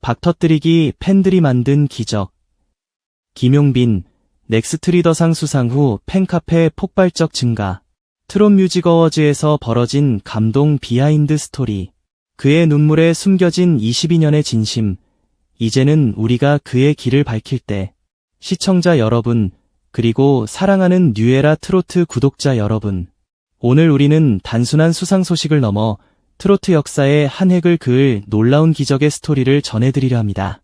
박터뜨리기 팬들이 만든 기적. 김용빈, 넥스트 리더상 수상 후 팬카페 폭발적 증가. 트롯 뮤직 어워즈에서 벌어진 감동 비하인드 스토리. 그의 눈물에 숨겨진 22년의 진심. 이제는 우리가 그의 길을 밝힐 때. 시청자 여러분, 그리고 사랑하는 뉴에라 트로트 구독자 여러분. 오늘 우리는 단순한 수상 소식을 넘어 트로트 역사의 한 획을 그을 놀라운 기적의 스토리를 전해드리려 합니다.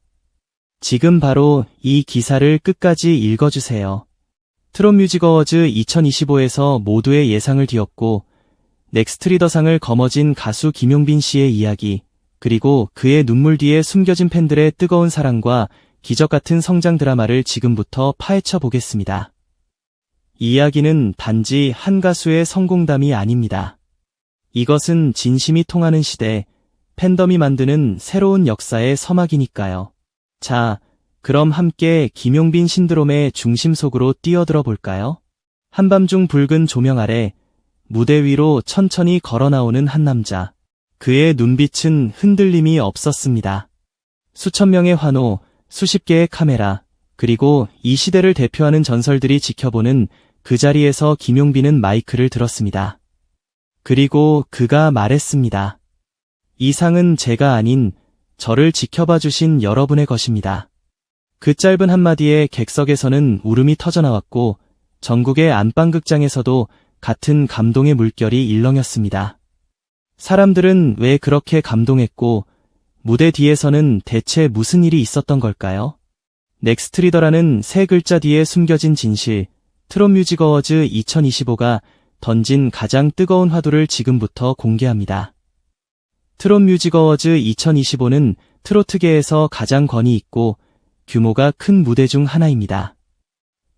지금 바로 이 기사를 끝까지 읽어주세요. 트롯 뮤직 어워즈 2025에서 모두의 예상을 뒤엎고 넥스트 리더상을 거머쥔 가수 김용빈 씨의 이야기, 그리고 그의 눈물 뒤에 숨겨진 팬들의 뜨거운 사랑과 기적 같은 성장 드라마를 지금부터 파헤쳐 보겠습니다. 이 이야기는 단지 한 가수의 성공담이 아닙니다. 이것은 진심이 통하는 시대, 팬덤이 만드는 새로운 역사의 서막이니까요. 자, 그럼 함께 김용빈 신드롬의 중심 속으로 뛰어들어 볼까요? 한밤중 붉은 조명 아래 무대 위로 천천히 걸어 나오는 한 남자. 그의 눈빛은 흔들림이 없었습니다. 수천 명의 환호, 수십 개의 카메라, 그리고 이 시대를 대표하는 전설들이 지켜보는 그 자리에서 김용빈은 마이크를 들었습니다. 그리고 그가 말했습니다. 이 상은 제가 아닌 저를 지켜봐 주신 여러분의 것입니다. 그 짧은 한마디에 객석에서는 울음이 터져나왔고 전국의 안방극장에서도 같은 감동의 물결이 일렁였습니다. 사람들은 왜 그렇게 감동했고 무대 뒤에서는 대체 무슨 일이 있었던 걸까요? 넥스트 리더라는 세 글자 뒤에 숨겨진 진실, 트롯 뮤직 어워즈 2025가 던진 가장 뜨거운 화두를 지금부터 공개합니다. 트롯 뮤직 어워즈 2025는 트로트계에서 가장 권위 있고 규모가 큰 무대 중 하나입니다.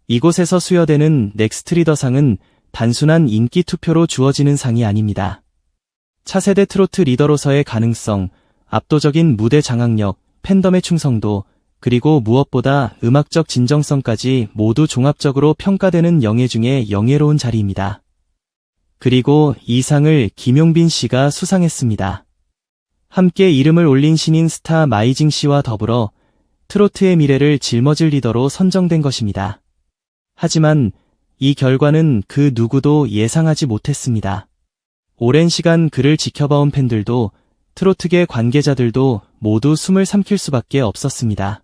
이곳에서 수여되는 넥스트 리더상은 단순한 인기 투표로 주어지는 상이 아닙니다. 차세대 트로트 리더로서의 가능성, 압도적인 무대 장악력, 팬덤의 충성도, 그리고 무엇보다 음악적 진정성까지 모두 종합적으로 평가되는 영예 중에 영예로운 자리입니다. 그리고 이 상을 김용빈 씨가 수상했습니다. 함께 이름을 올린 신인 스타 마이징 씨와 더불어 트로트의 미래를 짊어질 리더로 선정된 것입니다. 하지만 이 결과는 그 누구도 예상하지 못했습니다. 오랜 시간 그를 지켜봐온 팬들도 트로트계 관계자들도 모두 숨을 삼킬 수밖에 없었습니다.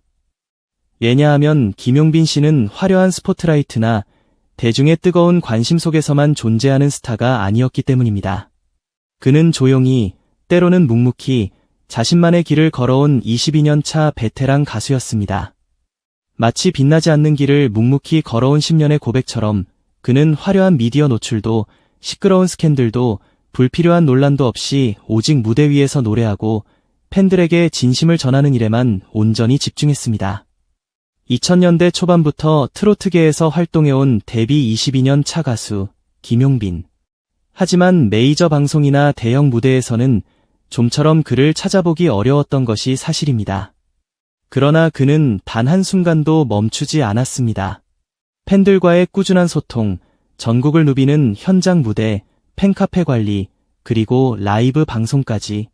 왜냐하면 김용빈 씨는 화려한 스포트라이트나 대중의 뜨거운 관심 속에서만 존재하는 스타가 아니었기 때문입니다. 그는 조용히, 때로는 묵묵히 자신만의 길을 걸어온 22년 차 베테랑 가수였습니다. 마치 빛나지 않는 길을 묵묵히 걸어온 10년의 고백처럼 그는 화려한 미디어 노출도, 시끄러운 스캔들도, 불필요한 논란도 없이 오직 무대 위에서 노래하고 팬들에게 진심을 전하는 일에만 온전히 집중했습니다. 2000년대 초반부터 트로트계에서 활동해온 데뷔 22년 차 가수 김용빈. 하지만 메이저 방송이나 대형 무대에서는 좀처럼 그를 찾아보기 어려웠던 것이 사실입니다. 그러나 그는 단 한순간도 멈추지 않았습니다. 팬들과의 꾸준한 소통, 전국을 누비는 현장 무대, 팬카페 관리, 그리고 라이브 방송까지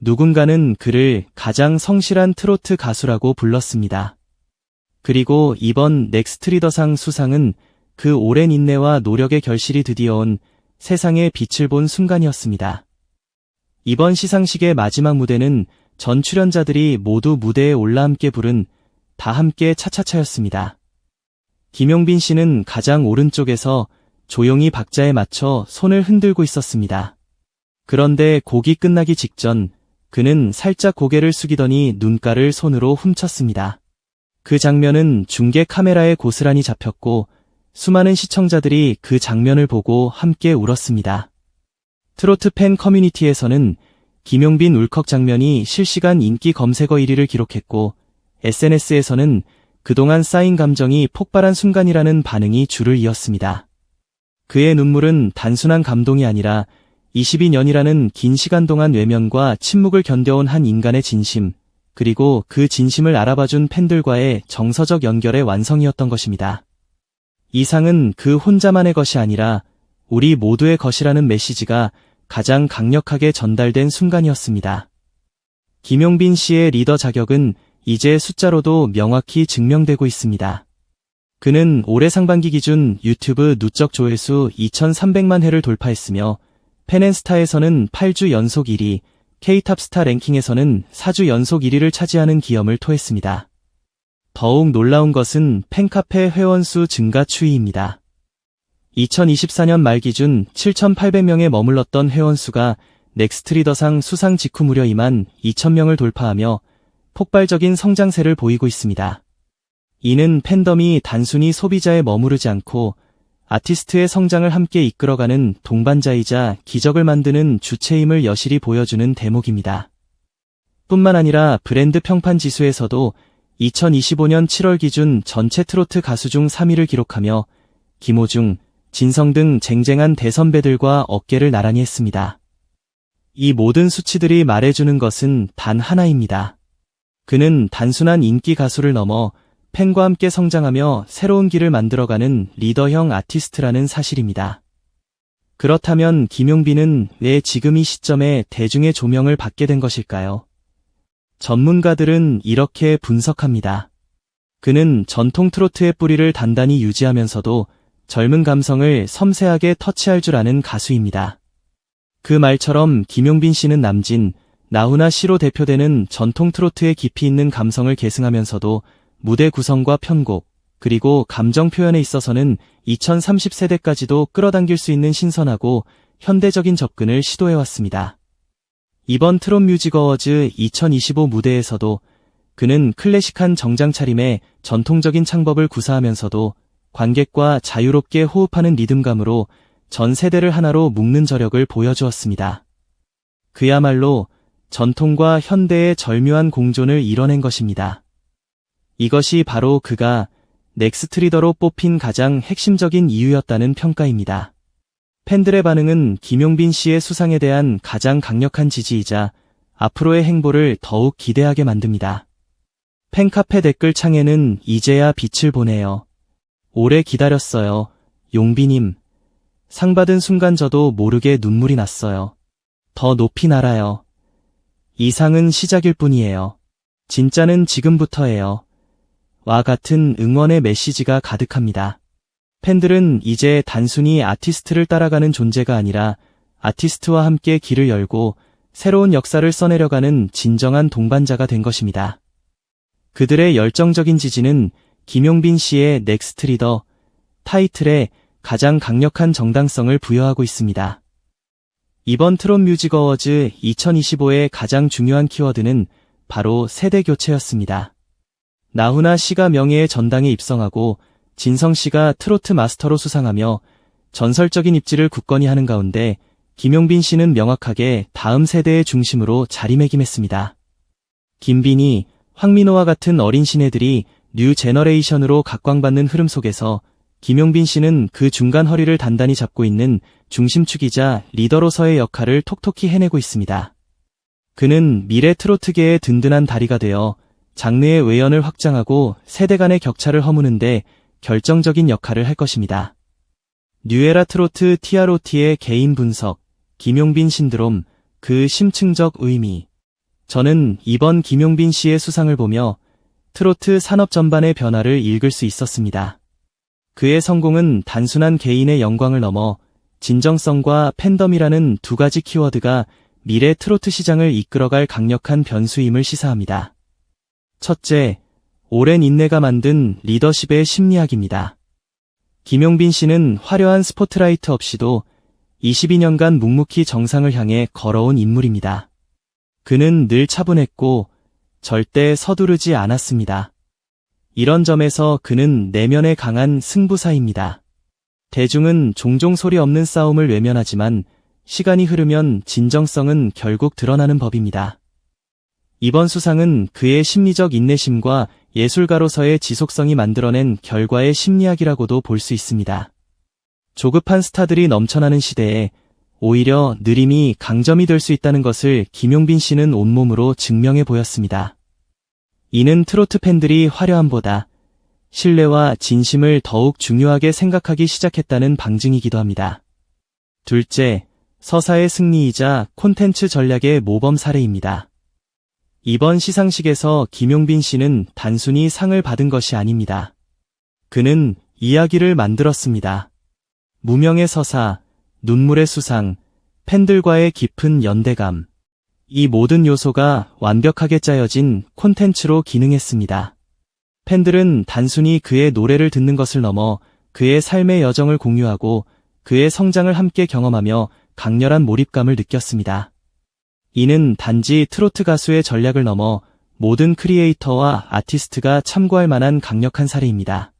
누군가는 그를 가장 성실한 트로트 가수라고 불렀습니다. 그리고 이번 넥스트 리더상 수상은 그 오랜 인내와 노력의 결실이 드디어 온 세상의 빛을 본 순간이었습니다. 이번 시상식의 마지막 무대는 전 출연자들이 모두 무대에 올라 함께 부른 다 함께 차차차였습니다. 김용빈 씨는 가장 오른쪽에서 조용히 박자에 맞춰 손을 흔들고 있었습니다. 그런데 곡이 끝나기 직전 그는 살짝 고개를 숙이더니 눈가를 손으로 훔쳤습니다. 그 장면은 중계 카메라에 고스란히 잡혔고 수많은 시청자들이 그 장면을 보고 함께 울었습니다. 트로트 팬 커뮤니티에서는 김용빈 울컥 장면이 실시간 인기 검색어 1위를 기록했고 SNS에서는 그동안 쌓인 감정이 폭발한 순간이라는 반응이 줄을 이었습니다. 그의 눈물은 단순한 감동이 아니라 22년이라는 긴 시간 동안 외면과 침묵을 견뎌온 한 인간의 진심, 그리고 그 진심을 알아봐준 팬들과의 정서적 연결의 완성이었던 것입니다. 이 상은 그 혼자만의 것이 아니라 우리 모두의 것이라는 메시지가 가장 강력하게 전달된 순간이었습니다. 김용빈 씨의 리더 자격은 이제 숫자로도 명확히 증명되고 있습니다. 그는 올해 상반기 기준 유튜브 누적 조회수 2,300만 회를 돌파했으며 펜앤스타에서는 8주 연속 1위, K탑스타 랭킹에서는 4주 연속 1위를 차지하는 기염을 토했습니다. 더욱 놀라운 것은 팬카페 회원수 증가 추이입니다. 2024년 말 기준 7,800명에 머물렀던 회원수가 넥스트리더상 수상 직후 무려 22,000명을 돌파하며 폭발적인 성장세를 보이고 있습니다. 이는 팬덤이 단순히 소비자에 머무르지 않고 아티스트의 성장을 함께 이끌어가는 동반자이자 기적을 만드는 주체임을 여실히 보여주는 대목입니다. 뿐만 아니라 브랜드 평판 지수에서도 2025년 7월 기준 전체 트로트 가수 중 3위를 기록하며 김호중, 진성 등 쟁쟁한 대선배들과 어깨를 나란히 했습니다. 이 모든 수치들이 말해주는 것은 단 하나입니다. 그는 단순한 인기 가수를 넘어 팬과 함께 성장하며 새로운 길을 만들어가는 리더형 아티스트라는 사실입니다. 그렇다면 김용빈은 왜 지금 이 시점에 대중의 조명을 받게 된 것일까요? 전문가들은 이렇게 분석합니다. 그는 전통 트로트의 뿌리를 단단히 유지하면서도 젊은 감성을 섬세하게 터치할 줄 아는 가수입니다. 그 말처럼 김용빈 씨는 남진, 나훈아 씨로 대표되는 전통 트로트의 깊이 있는 감성을 계승하면서도 무대 구성과 편곡, 그리고 감정 표현에 있어서는 2030세대까지도 끌어당길 수 있는 신선하고 현대적인 접근을 시도해왔습니다. 이번 트롯 뮤직 어워즈 2025 무대에서도 그는 클래식한 정장 차림에 전통적인 창법을 구사하면서도 관객과 자유롭게 호흡하는 리듬감으로 전 세대를 하나로 묶는 저력을 보여주었습니다. 그야말로 전통과 현대의 절묘한 공존을 이뤄낸 것입니다. 이것이 바로 그가 넥스트리더로 뽑힌 가장 핵심적인 이유였다는 평가입니다. 팬들의 반응은 김용빈 씨의 수상에 대한 가장 강력한 지지이자 앞으로의 행보를 더욱 기대하게 만듭니다. 팬카페 댓글창에는 이제야 빛을 보네요. 오래 기다렸어요. 용빈님. 상 받은 순간 저도 모르게 눈물이 났어요. 더 높이 날아요. 이 상은 시작일 뿐이에요. 진짜는 지금부터예요. 와 같은 응원의 메시지가 가득합니다. 팬들은 이제 단순히 아티스트를 따라가는 존재가 아니라 아티스트와 함께 길을 열고 새로운 역사를 써내려가는 진정한 동반자가 된 것입니다. 그들의 열정적인 지지는 김용빈 씨의 넥스트리더 타이틀에 가장 강력한 정당성을 부여하고 있습니다. 이번 트롯 뮤직 어워즈 2025의 가장 중요한 키워드는 바로 세대 교체였습니다. 나훈아 씨가 명예의 전당에 입성하고 진성 씨가 트로트 마스터로 수상하며 전설적인 입지를 굳건히 하는 가운데 김용빈 씨는 명확하게 다음 세대의 중심으로 자리매김했습니다. 김빈이, 황민호와 같은 어린 신예들이 뉴 제너레이션으로 각광받는 흐름 속에서 김용빈 씨는 그 중간 허리를 단단히 잡고 있는 중심축이자 리더로서의 역할을 톡톡히 해내고 있습니다. 그는 미래 트로트계의 든든한 다리가 되어 장르의 외연을 확장하고 세대 간의 격차를 허무는데 결정적인 역할을 할 것입니다. 뉴에라 트로트 TROT의 개인 분석, 김용빈 신드롬, 그 심층적 의미. 저는 이번 김용빈 씨의 수상을 보며 트로트 산업 전반의 변화를 읽을 수 있었습니다. 그의 성공은 단순한 개인의 영광을 넘어 진정성과 팬덤이라는 두 가지 키워드가 미래 트로트 시장을 이끌어갈 강력한 변수임을 시사합니다. 첫째, 오랜 인내가 만든 리더십의 심리학입니다. 김용빈 씨는 화려한 스포트라이트 없이도 22년간 묵묵히 정상을 향해 걸어온 인물입니다. 그는 늘 차분했고 절대 서두르지 않았습니다. 이런 점에서 그는 내면에 강한 승부사입니다. 대중은 종종 소리 없는 싸움을 외면하지만 시간이 흐르면 진정성은 결국 드러나는 법입니다. 이번 수상은 그의 심리적 인내심과 예술가로서의 지속성이 만들어낸 결과의 심리학이라고도 볼 수 있습니다. 조급한 스타들이 넘쳐나는 시대에 오히려 느림이 강점이 될 수 있다는 것을 김용빈 씨는 온몸으로 증명해 보였습니다. 이는 트로트 팬들이 화려함보다 신뢰와 진심을 더욱 중요하게 생각하기 시작했다는 방증이기도 합니다. 둘째, 서사의 승리이자 콘텐츠 전략의 모범 사례입니다. 이번 시상식에서 김용빈 씨는 단순히 상을 받은 것이 아닙니다. 그는 이야기를 만들었습니다. 무명의 서사, 눈물의 수상, 팬들과의 깊은 연대감. 이 모든 요소가 완벽하게 짜여진 콘텐츠로 기능했습니다. 팬들은 단순히 그의 노래를 듣는 것을 넘어 그의 삶의 여정을 공유하고 그의 성장을 함께 경험하며 강렬한 몰입감을 느꼈습니다. 이는 단지 트로트 가수의 전략을 넘어 모든 크리에이터와 아티스트가 참고할 만한 강력한 사례입니다.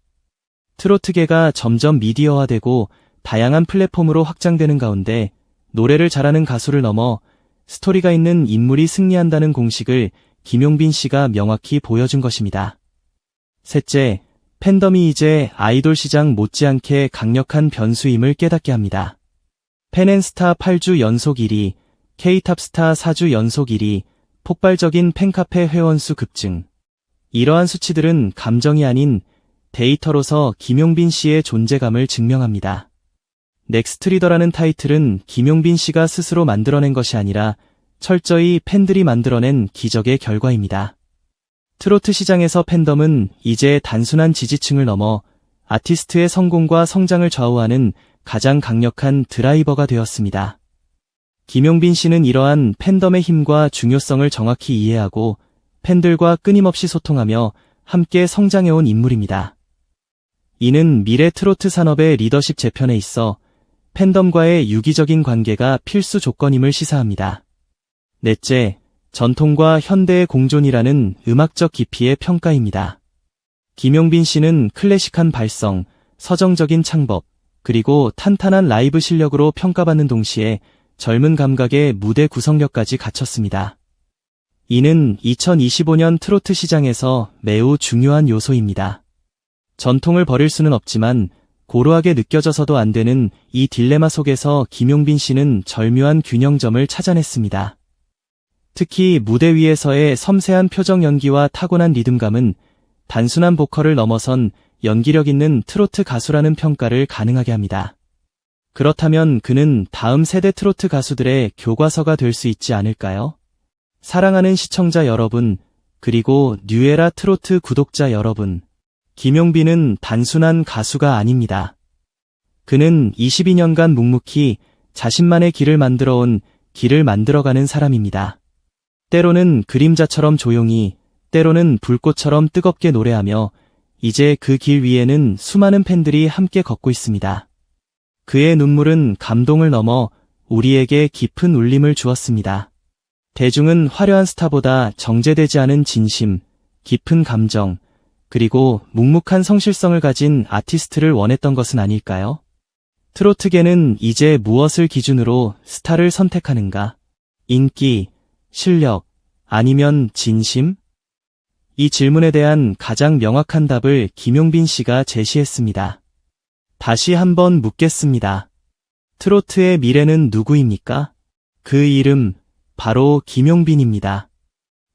트로트계가 점점 미디어화되고 다양한 플랫폼으로 확장되는 가운데 노래를 잘하는 가수를 넘어 스토리가 있는 인물이 승리한다는 공식을 김용빈 씨가 명확히 보여준 것입니다. 셋째, 팬덤이 이제 아이돌 시장 못지않게 강력한 변수임을 깨닫게 합니다. 팬앤스타 8주 연속 1위, K-탑스타 4주 연속 1위, 폭발적인 팬카페 회원수 급증. 이러한 수치들은 감정이 아닌 데이터로서 김용빈 씨의 존재감을 증명합니다. 넥스트리더라는 타이틀은 김용빈 씨가 스스로 만들어낸 것이 아니라 철저히 팬들이 만들어낸 기적의 결과입니다. 트로트 시장에서 팬덤은 이제 단순한 지지층을 넘어 아티스트의 성공과 성장을 좌우하는 가장 강력한 드라이버가 되었습니다. 김용빈 씨는 이러한 팬덤의 힘과 중요성을 정확히 이해하고 팬들과 끊임없이 소통하며 함께 성장해온 인물입니다. 이는 미래 트로트 산업의 리더십 재편에 있어 팬덤과의 유기적인 관계가 필수 조건임을 시사합니다. 넷째, 전통과 현대의 공존이라는 음악적 깊이의 평가입니다. 김용빈 씨는 클래식한 발성, 서정적인 창법, 그리고 탄탄한 라이브 실력으로 평가받는 동시에 젊은 감각의 무대 구성력까지 갖췄습니다. 이는 2025년 트로트 시장에서 매우 중요한 요소입니다. 전통을 버릴 수는 없지만 고루하게 느껴져서도 안 되는 이 딜레마 속에서 김용빈 씨는 절묘한 균형점을 찾아냈습니다. 특히 무대 위에서의 섬세한 표정 연기와 타고난 리듬감은 단순한 보컬을 넘어선 연기력 있는 트로트 가수라는 평가를 가능하게 합니다. 그렇다면 그는 다음 세대 트로트 가수들의 교과서가 될 수 있지 않을까요? 사랑하는 시청자 여러분, 그리고 뉴에라 트로트 구독자 여러분, 김용빈은 단순한 가수가 아닙니다. 그는 22년간 묵묵히 자신만의 길을 만들어온 길을 만들어가는 사람입니다. 때로는 그림자처럼 조용히, 때로는 불꽃처럼 뜨겁게 노래하며 이제 그 길 위에는 수많은 팬들이 함께 걷고 있습니다. 그의 눈물은 감동을 넘어 우리에게 깊은 울림을 주었습니다. 대중은 화려한 스타보다 정제되지 않은 진심, 깊은 감정, 그리고 묵묵한 성실성을 가진 아티스트를 원했던 것은 아닐까요? 트로트계는 이제 무엇을 기준으로 스타를 선택하는가? 인기, 실력, 아니면 진심? 이 질문에 대한 가장 명확한 답을 김용빈 씨가 제시했습니다. 다시 한번 묻겠습니다. 트로트의 미래는 누구입니까? 그 이름, 바로 김용빈입니다.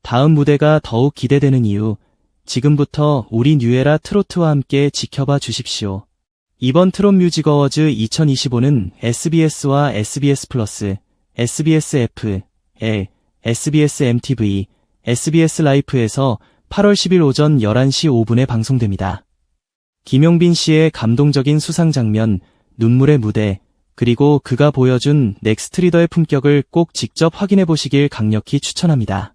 다음 무대가 더욱 기대되는 이유, 지금부터 우리 뉴에라 트로트와 함께 지켜봐 주십시오. 이번 트롯 뮤직 어워즈 2025는 SBS와 SBS 플러스, SBS F.L, SBS MTV, SBS 라이프에서 8월 10일 오전 11시 5분에 방송됩니다. 김용빈 씨의 감동적인 수상 장면, 눈물의 무대, 그리고 그가 보여준 넥스트리더의 품격을 꼭 직접 확인해 보시길 강력히 추천합니다.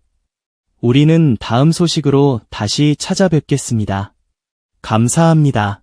우리는 다음 소식으로 다시 찾아뵙겠습니다. 감사합니다.